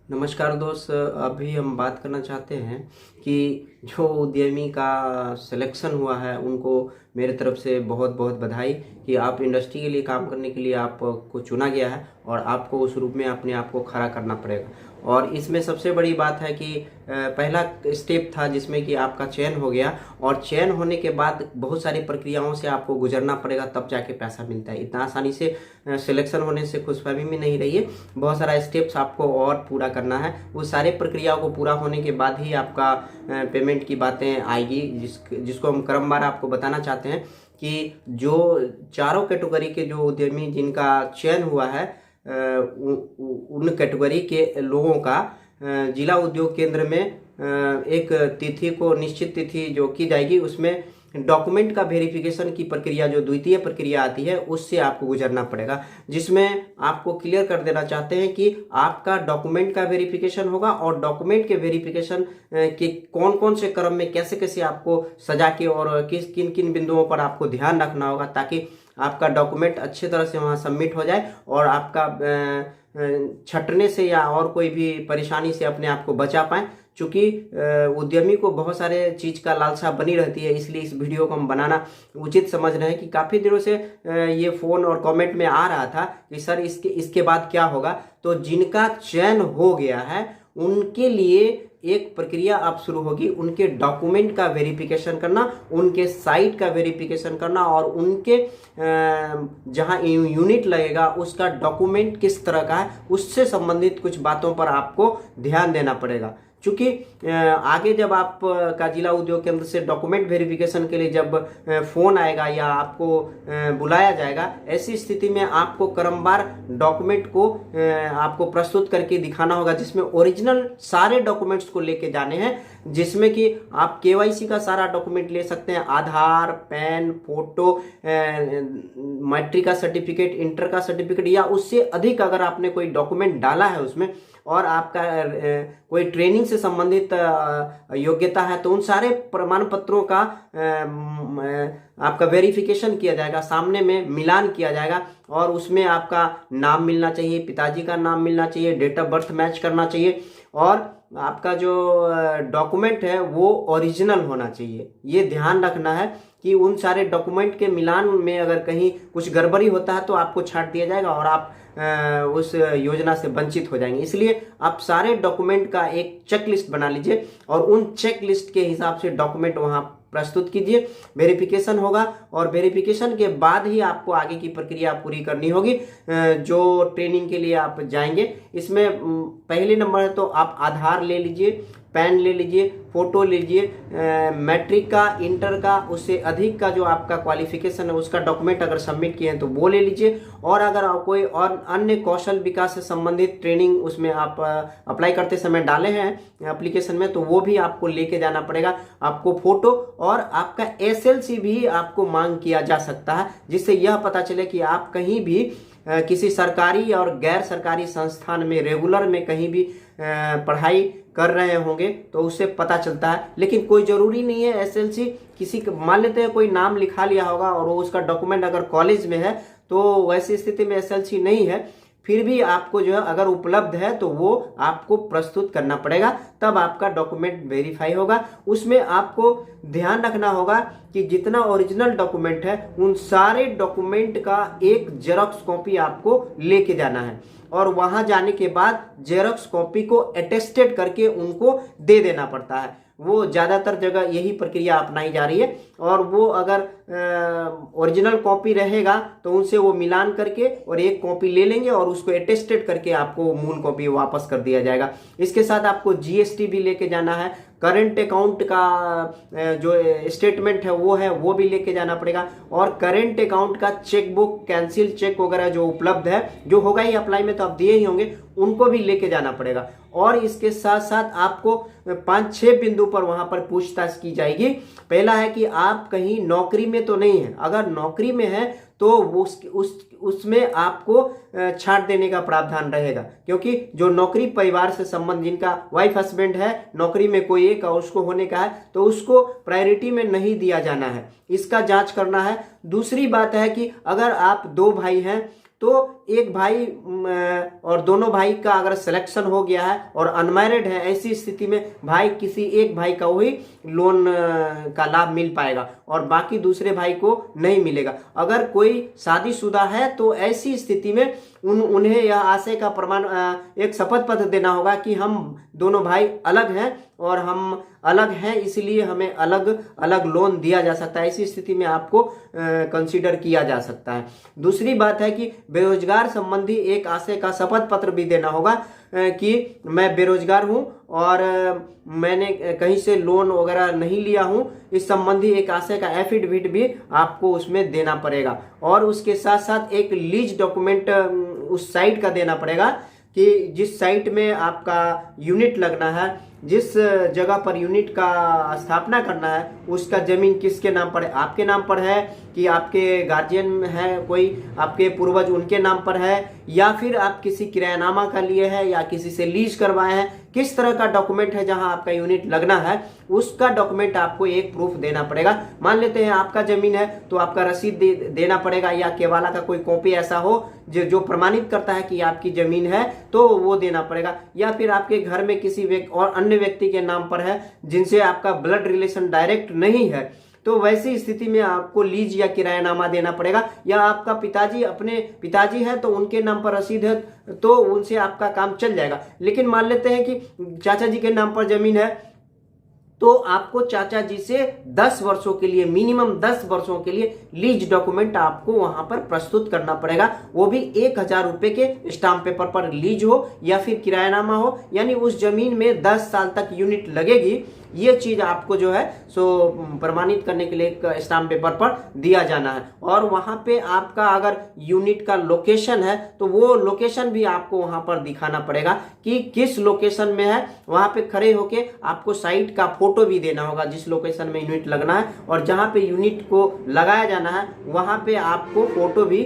नमस्कार दोस्त, अभी हम बात करना चाहते हैं कि जो उद्यमी का सिलेक्शन हुआ है उनको मेरे तरफ से बहुत बहुत बधाई कि आप इंडस्ट्री के लिए काम करने के लिए आपको चुना गया है और आपको उस रूप में अपने आप को खड़ा करना पड़ेगा। और इसमें सबसे बड़ी बात है कि पहला स्टेप था जिसमें कि आपका चयन हो गया और चयन होने के बाद बहुत सारी प्रक्रियाओं से आपको गुजरना पड़ेगा, तब जाके पैसा मिलता है। इतना आसानी से सिलेक्शन होने से खुशफहमी में नहीं रहिए, बहुत सारा स्टेप्स आपको और पूरा करना है। उस सारे प्रक्रियाओं को पूरा होने के बाद ही आपका पेमेंट की बातें आएगी, जिसको हम क्रमवार आपको बताना चाहते हैं कि जो चारों कैटेगरी के जो उद्यमी जिनका चयन हुआ है उन कैटेगरी के लोगों का जिला उद्योग केंद्र में एक तिथि को निश्चित तिथि जो की जाएगी, उसमें डॉक्यूमेंट का वेरिफिकेशन की प्रक्रिया जो द्वितीय प्रक्रिया आती है उससे आपको गुजरना पड़ेगा, जिसमें आपको क्लियर कर देना चाहते हैं कि आपका डॉक्यूमेंट का वेरिफिकेशन होगा और डॉक्यूमेंट के वेरिफिकेशन के कौन कौन से क्रम में कैसे कैसे आपको सजा के और किन किन बिंदुओं पर आपको ध्यान रखना होगा ताकि आपका डॉक्यूमेंट अच्छी तरह से वहाँ सबमिट हो जाए और आपका छटने से या और कोई भी परेशानी से अपने आप को बचा पाएं। चूँकि उद्यमी को बहुत सारे चीज़ का लालसा बनी रहती है, इसलिए इस वीडियो को हम बनाना उचित समझ रहे हैं कि काफ़ी दिनों से ये फ़ोन और कमेंट में आ रहा था कि सर इसके बाद क्या होगा। तो जिनका चयन हो गया है उनके लिए एक प्रक्रिया अब शुरू होगी, उनके डॉक्यूमेंट का वेरिफिकेशन करना, उनके साइट का वेरिफिकेशन करना और उनके जहां यूनिट लगेगा उसका डॉक्यूमेंट किस तरह का है उससे संबंधित कुछ बातों पर आपको ध्यान देना पड़ेगा। चूँकि आगे जब आप का जिला उद्योग केंद्र से डॉक्यूमेंट वेरिफिकेशन के लिए जब फ़ोन आएगा या आपको बुलाया जाएगा, ऐसी स्थिति में आपको क्रमवार डॉक्यूमेंट को आपको प्रस्तुत करके दिखाना होगा, जिसमें ओरिजिनल सारे डॉक्यूमेंट्स को लेके जाने हैं, जिसमें कि आप केवाईसी का सारा डॉक्यूमेंट ले सकते हैं, आधार, पैन, फोटो, मैट्रिक का सर्टिफिकेट, इंटर का सर्टिफिकेट या उससे अधिक अगर आपने कोई डॉक्यूमेंट डाला है उसमें और आपका कोई ट्रेनिंग से संबंधित योग्यता है तो उन सारे प्रमाण पत्रों का आपका वेरिफिकेशन किया जाएगा, सामने में मिलान किया जाएगा और उसमें आपका नाम मिलना चाहिए, पिताजी का नाम मिलना चाहिए, डेट ऑफ बर्थ मैच करना चाहिए और आपका जो डॉक्यूमेंट है वो ओरिजिनल होना चाहिए। ये ध्यान रखना है कि उन सारे डॉक्यूमेंट के मिलान में अगर कहीं कुछ गड़बड़ी होता है तो आपको छांट दिया जाएगा और आप उस योजना से वंचित हो जाएंगे। इसलिए आप सारे डॉक्यूमेंट का एक चेक लिस्ट बना लीजिए और उन चेक लिस्ट के हिसाब से डॉक्यूमेंट वहां प्रस्तुत कीजिए। वेरिफिकेशन होगा और वेरिफिकेशन के बाद ही आपको आगे की प्रक्रिया पूरी करनी होगी जो ट्रेनिंग के लिए आप जाएंगे। इसमें पहले नंबर है तो आप आधार ले लीजिए, पैन ले लीजिए, फोटो लीजिए, मैट्रिक का, इंटर का, उससे अधिक का जो आपका क्वालिफिकेशन है उसका डॉक्यूमेंट अगर सबमिट किए हैं तो वो ले लीजिए और अगर कोई और अन्य कौशल विकास से संबंधित ट्रेनिंग उसमें आप अप्लाई करते समय डाले हैं एप्लीकेशन में तो वो भी आपको लेके जाना पड़ेगा। आपको फोटो और आपका एसएलसी भी आपको मांग किया जा सकता है, जिससे यह पता चले कि आप कहीं भी किसी सरकारी और गैर सरकारी संस्थान में रेगुलर में कहीं भी पढ़ाई कर रहे होंगे तो उससे पता चलता है। लेकिन कोई ज़रूरी नहीं है एसएलसी, किसी मान लेते हैं कोई नाम लिखा लिया होगा और वो उसका डॉक्यूमेंट अगर कॉलेज में है तो वैसी स्थिति में एसएलसी नहीं है, फिर भी आपको जो है अगर उपलब्ध है तो वो आपको प्रस्तुत करना पड़ेगा, तब आपका डॉक्यूमेंट वेरीफाई होगा। उसमें आपको ध्यान रखना होगा कि जितना ओरिजिनल डॉक्यूमेंट है उन सारे डॉक्यूमेंट का एक जेरॉक्स कॉपी आपको लेके जाना है और वहां जाने के बाद जेरॉक्स कॉपी को अटेस्टेड करके उनको दे देना पड़ता है। वो ज़्यादातर जगह यही प्रक्रिया अपनाई जा रही है और वो अगर ओरिजिनल कॉपी रहेगा तो उनसे वो मिलान करके और एक कॉपी ले लेंगे और उसको अटेस्टेड करके आपको मूल कॉपी वापस कर दिया जाएगा। इसके साथ आपको जीएसटी भी लेके जाना है, करंट अकाउंट का जो स्टेटमेंट है वो भी लेके जाना पड़ेगा और करंट अकाउंट का चेक बुक, कैंसिल चेक वगैरह जो उपलब्ध है, जो होगा ही अप्लाई में तो आप दिए ही होंगे, उनको भी लेके जाना पड़ेगा। और इसके साथ साथ आपको 5-6 बिंदु पर वहां पर पूछताछ की जाएगी। पहला है कि आप कहीं नौकरी में तो नहीं है, अगर नौकरी में है तो उसमें आपको छाट देने का प्रावधान रहेगा, क्योंकि जो नौकरी परिवार से संबंध, जिनका वाइफ हस्बैंड है, नौकरी में कोई एक और उसको होने का है तो उसको प्रायोरिटी में नहीं दिया जाना है, इसका जांच करना है। दूसरी बात है कि अगर आप 2 भाई हैं तो एक भाई और दोनों भाई का अगर सिलेक्शन हो गया है और अनमैरिड है, ऐसी स्थिति में भाई किसी एक भाई का वही लोन का लाभ मिल पाएगा और बाकी दूसरे भाई को नहीं मिलेगा। अगर कोई शादीशुदा है तो ऐसी स्थिति में उन्हें यह आशय का प्रमाण एक शपथ पत्र देना होगा कि हम दोनों भाई अलग हैं और हम अलग हैं, इसलिए हमें अलग अलग लोन दिया जा सकता है। ऐसी स्थिति में आपको कंसीडर किया जा सकता है। दूसरी बात है कि बेरोजगार संबंधी एक आशय का शपथ पत्र भी देना होगा कि मैं बेरोजगार हूं और मैंने कहीं से लोन वगैरह नहीं लिया हूं, इस संबंधी एक आशय का एफिडेविट भी आपको उसमें देना पड़ेगा। और उसके साथ साथ एक लीज डॉक्यूमेंट उस साइट का देना पड़ेगा कि जिस साइट में आपका यूनिट लगना है, जिस जगह पर यूनिट का स्थापना करना है, उसका जमीन किसके नाम पर है, आपके नाम पर है कि आपके गार्जियन है कोई, आपके पूर्वज उनके नाम पर है, या फिर आप किसी किरायानामा का लिए है या किसी से लीज करवाए हैं, किस तरह का डॉक्यूमेंट है जहां आपका यूनिट लगना है, उसका डॉक्यूमेंट आपको एक प्रूफ देना पड़ेगा। मान लेते हैं आपका जमीन है तो आपका रसीद देना पड़ेगा या केवाला का कोई कॉपी ऐसा हो जो प्रमाणित करता है कि आपकी जमीन है तो वो देना पड़ेगा। या फिर आपके घर में किसी और अन्य व्यक्ति के नाम पर है जिनसे आपका ब्लड रिलेशन डायरेक्ट नहीं है, तो वैसी स्थिति में आपको लीज या किरायानामा देना पड़ेगा। या आपका पिताजी अपने पिताजी है तो उनके नाम पर रसीद है तो उनसे आपका काम चल जाएगा। लेकिन मान लेते हैं कि चाचा जी के नाम पर जमीन है तो आपको चाचा जी से 10 वर्षों के लिए, मिनिमम 10 वर्षों के लिए लीज डॉक्यूमेंट आपको वहां पर प्रस्तुत करना पड़ेगा। वो भी 1000 रुपए के स्टाम्प पेपर पर लीज हो या फिर किरायानामा हो, यानी उस जमीन में 10 साल तक यूनिट लगेगी। ये चीज आपको जो है सो प्रमाणित करने के लिए एक स्टाम्प पेपर पर दिया जाना है। और वहां पे आपका अगर यूनिट का लोकेशन है तो वो लोकेशन भी आपको वहां पर दिखाना पड़ेगा कि किस लोकेशन में है। वहां पे खड़े होके आपको साइट का फोटो भी देना होगा जिस लोकेशन में यूनिट लगना है, और जहां पे यूनिट को लगाया जाना है वहां पे आपको फोटो भी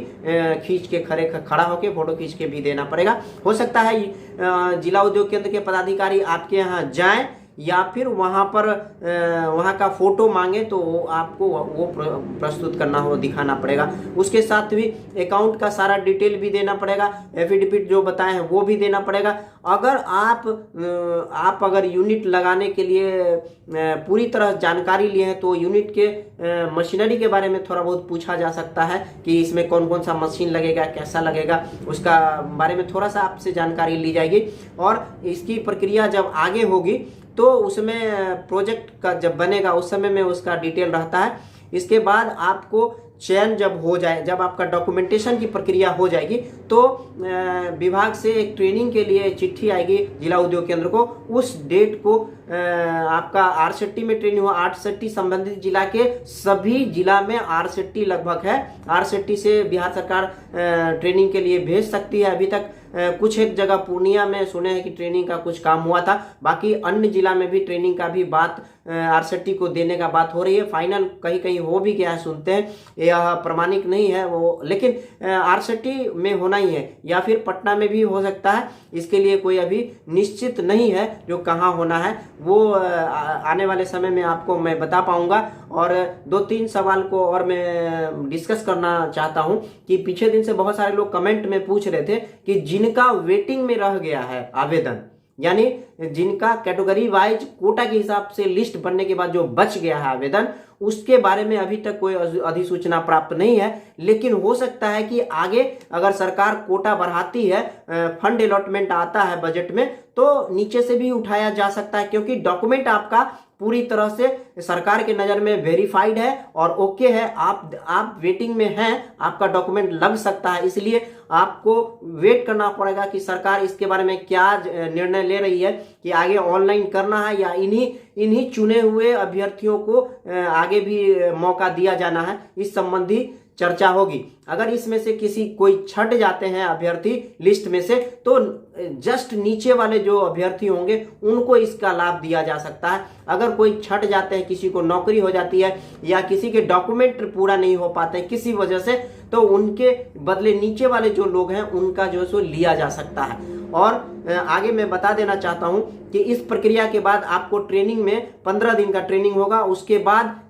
खींच के खड़ा होके फोटो खींच के भी देना पड़ेगा। हो सकता है जिला उद्योग केंद्र के पदाधिकारी आपके यहाँ जाएं या फिर वहां पर वहां का फोटो मांगे तो आपको वो प्रस्तुत करना हो, दिखाना पड़ेगा। उसके साथ भी अकाउंट का सारा डिटेल भी देना पड़ेगा, एफिडेविट जो बताए हैं वो भी देना पड़ेगा। अगर आप अगर यूनिट लगाने के लिए पूरी तरह जानकारी लिए हैं तो यूनिट के मशीनरी के बारे में थोड़ा बहुत पूछा जा सकता है कि इसमें कौन कौन सा मशीन लगेगा, कैसा लगेगा, उसका बारे में थोड़ा सा आपसे जानकारी ली जाएगी। और इसकी प्रक्रिया जब आगे होगी तो उसमें प्रोजेक्ट का जब बनेगा उस समय में उसका डिटेल रहता है। इसके बाद आपको चयन जब हो जाए, जब आपका डॉक्यूमेंटेशन की प्रक्रिया हो जाएगी तो विभाग से एक ट्रेनिंग के लिए चिट्ठी आएगी जिला उद्योग केंद्र को। उस डेट को आपका आरसेटी में ट्रेनिंग हुआ, आरसेटी संबंधित जिला के सभी जिला में आरसेटी लगभग है, आरसेटी से बिहार सरकार ट्रेनिंग के लिए भेज सकती है। अभी तक कुछ एक जगह पूर्णिया में सुने हैं कि ट्रेनिंग का कुछ काम हुआ था, बाकी अन्य जिला में भी ट्रेनिंग का भी बात आरसेटी को देने का बात हो रही है। फाइनल कहीं कहीं हो भी गया है, सुनते हैं, यह प्रमाणिक नहीं है वो, लेकिन आरसेटी में होना ही है या फिर पटना में भी हो सकता है। इसके लिए कोई अभी निश्चित नहीं है जो कहाँ होना है, वो आने वाले समय में आपको मैं बता पाऊंगा। और 2-3 सवाल को और मैं डिस्कस करना चाहता हूं कि पीछे दिन से बहुत सारे लोग कमेंट में पूछ रहे थे कि जिनका वेटिंग में रह गया है आवेदन, यानी जिनका कैटेगरी वाइज कोटा के हिसाब से लिस्ट बनने के बाद जो बच गया है आवेदन, उसके बारे में अभी तक कोई अधिसूचना प्राप्त नहीं है। लेकिन हो सकता है कि आगे अगर सरकार कोटा बढ़ाती है, फंड अलॉटमेंट आता है बजट में, तो नीचे से भी उठाया जा सकता है, क्योंकि डॉक्यूमेंट आपका पूरी तरह से सरकार के नज़र में वेरीफाइड है और ओके है, आप वेटिंग में हैं, आपका डॉक्यूमेंट लग सकता है। इसलिए आपको वेट करना पड़ेगा कि सरकार इसके बारे में क्या निर्णय ले रही है कि आगे ऑनलाइन करना है या इन्हीं चुने हुए अभ्यर्थियों को आगे भी मौका दिया जाना है, इस संबंधी चर्चा होगी। अगर इसमें से कोई छट जाते हैं अभ्यर्थी लिस्ट में से, तो जस्ट नीचे वाले जो अभ्यर्थी होंगे उनको इसका लाभ दिया जा सकता है। अगर कोई छट जाते हैं, किसी को नौकरी हो जाती है या किसी के डॉक्यूमेंट पूरा नहीं हो पाते हैं किसी वजह से, तो उनके बदले नीचे वाले जो लोग हैं उनका जो सो लिया जा सकता है। और आगे मैं बता देना चाहता हूं कि इस प्रक्रिया के बाद आपको ट्रेनिंग में 15 दिन का ट्रेनिंग होगा। उसके बाद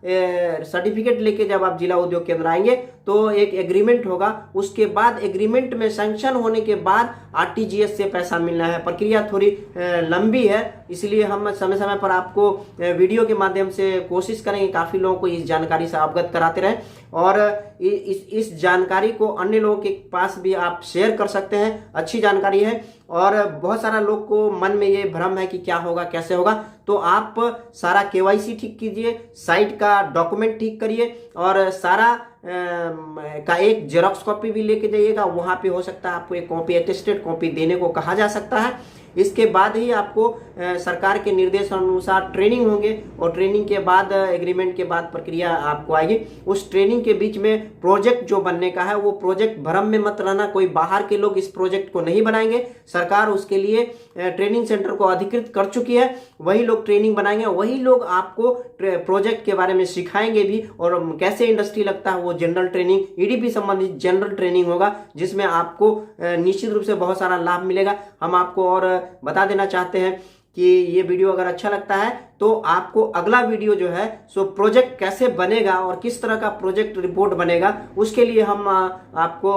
सर्टिफिकेट लेके जब आप जिला उद्योग केंद्र आएंगे तो एक एग्रीमेंट होगा। उसके बाद एग्रीमेंट में सैंक्शन होने के बाद आरटीजीएस से पैसा मिलना है। प्रक्रिया थोड़ी लंबी है, इसलिए हम समय समय पर आपको वीडियो के माध्यम से कोशिश करेंगे काफ़ी लोगों को इस जानकारी से अवगत कराते रहें, और इस जानकारी को अन्य लोगों के पास भी आप शेयर कर सकते हैं। अच्छी जानकारी है और बहुत सारा लोग को मन में ये भ्रम है कि क्या होगा कैसे होगा, तो आप सारा केवाईसी ठीक कीजिए, साइट का डॉक्यूमेंट ठीक करिए और सारा का एक जेरॉक्स कॉपी भी लेके जाइएगा। वहाँ पे हो सकता है आपको एक कॉपी अटेस्टेड कॉपी देने को कहा जा सकता है। इसके बाद ही आपको सरकार के निर्देश अनुसार ट्रेनिंग होंगे और ट्रेनिंग के बाद एग्रीमेंट के बाद प्रक्रिया आपको आएगी। उस ट्रेनिंग के बीच में प्रोजेक्ट जो बनने का है वो प्रोजेक्ट भ्रम में मत रहना, कोई बाहर के लोग इस प्रोजेक्ट को नहीं बनाएंगे। सरकार उसके लिए ट्रेनिंग सेंटर को अधिकृत कर चुकी है, वही लोग ट्रेनिंग बनाएंगे, वही लोग आपको प्रोजेक्ट के बारे में सिखाएंगे भी, और कैसे इंडस्ट्री लगता है वो जनरल ट्रेनिंग, ईडीपी संबंधित जनरल ट्रेनिंग होगा, जिसमें आपको निश्चित रूप से बहुत सारा लाभ मिलेगा। हम आपको और बता देना चाहते हैं कि ये वीडियो अगर अच्छा लगता है तो आपको अगला वीडियो जो है सो प्रोजेक्ट कैसे बनेगा और किस तरह का प्रोजेक्ट रिपोर्ट बनेगा, उसके लिए हम आपको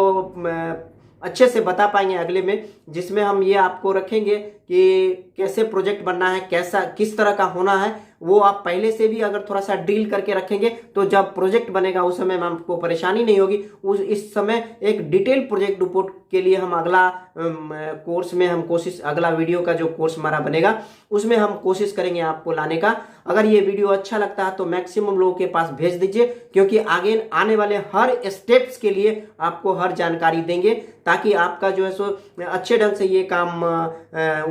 अच्छे से बता पाएंगे अगले में, जिसमें हम ये आपको रखेंगे कि कैसे प्रोजेक्ट बनना है, कैसा किस तरह का होना है। वो आप पहले से भी अगर थोड़ा सा ड्रिल करके रखेंगे तो जब प्रोजेक्ट बनेगा उस समय में आपको परेशानी नहीं होगी। इस समय एक डिटेल प्रोजेक्ट रिपोर्ट के लिए हम अगला कोर्स में हम कोशिश, अगला वीडियो का जो कोर्स हमारा बनेगा उसमें हम कोशिश करेंगे आपको लाने का। अगर ये वीडियो अच्छा लगता है तो मैक्सिमम लोगों के पास भेज दीजिए, क्योंकि आगे आने वाले हर स्टेप्स के लिए आपको हर जानकारी देंगे, ताकि आपका जो है सो अच्छे ढंग से ये काम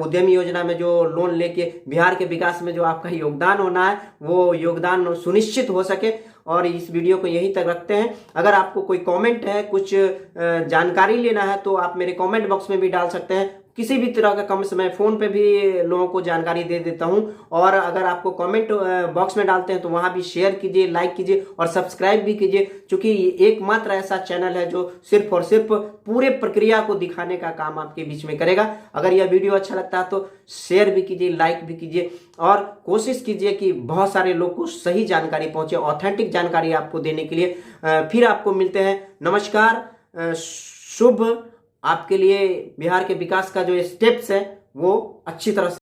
उद्यमी योजना में जो लोन लेके बिहार के विकास में जो आपका योगदान होना है वो योगदान सुनिश्चित हो सके। और इस वीडियो को यहीं तक रखते हैं। अगर आपको कोई कमेंट है, कुछ जानकारी लेना है तो आप मेरे कमेंट बॉक्स में भी डाल सकते हैं। किसी भी तरह का कम समय फ़ोन पे भी लोगों को जानकारी दे देता हूं, और अगर आपको कमेंट बॉक्स में डालते हैं तो वहां भी शेयर कीजिए, लाइक कीजिए और सब्सक्राइब भी कीजिए, क्योंकि एकमात्र ऐसा चैनल है जो सिर्फ और सिर्फ पूरे प्रक्रिया को दिखाने का काम आपके बीच में करेगा। अगर यह वीडियो अच्छा लगता है तो शेयर भी कीजिए, लाइक भी कीजिए और कोशिश कीजिए कि बहुत सारे लोग को सही जानकारी पहुंचे, ऑथेंटिक जानकारी आपको देने के लिए। फिर आपको मिलते हैं। नमस्कार। शुभ आपके लिए बिहार के विकास का जो स्टेप्स है वो अच्छी तरह से